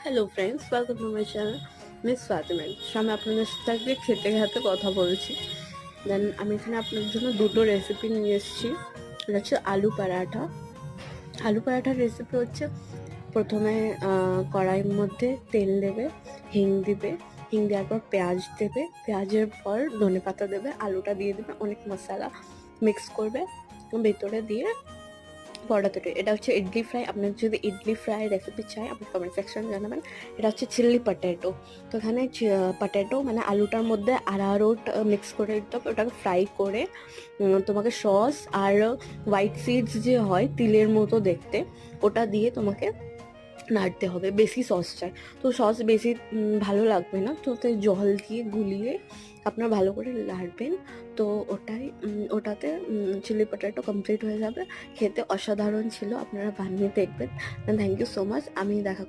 Hello friends, welcome to my channel miss ফাতেমেন। আমি আপনাদের সাথে খেতে খেতে কথা বলছি। দেন আমি এখানে আপনার জন্য দুটো রেসিপি নিয়ে এসেছি। এটা হচ্ছে আলু পরাঠা। আলু পরাঠার রেসিপি হচ্ছে প্রথমে কড়াইয়ের মধ্যে তেল দেবে, হিং দিবে, হিং দেওয়ার পর পেঁয়াজ দেবে, পেঁয়াজের পর ধনেপাতা দেবে, আলুটা দিয়ে দেবে, অনেক মশলা মিক্স করবে, ভেতরে দিয়ে পরোটা তৈরি। এটা হচ্ছে ইডলি ফ্রাই। আপনার যদি ইডলি ফ্রাই রেসিপি চাই আপনি কমেন্ট সেকশন জানাবেন। এটা হচ্ছে চিলি পটেটো। তো এখানে পটেটো মানে আলুটার মধ্যে আরারোট মিক্স করে দিতে হবে, ওটাকে ফ্রাই করে তোমাকে সস আর হোয়াইট সিডস যে হয় তিলের মতো দেখতে, ওটা দিয়ে তোমাকে নাড়তে হবে। বেশি সস চাই, তো সস বেশি ভালো লাগবে না, তো ওতে জল দিয়ে গুলিয়ে আপনার ভালো করে নাড়বেন। তো ওটাতে চিলি পটেটো কমপ্লিট হয়ে যাবে। খেতে অসাধারণ ছিল, আপনারা বানিয়ে দেখবেন। Thank you so much. আমি দেখা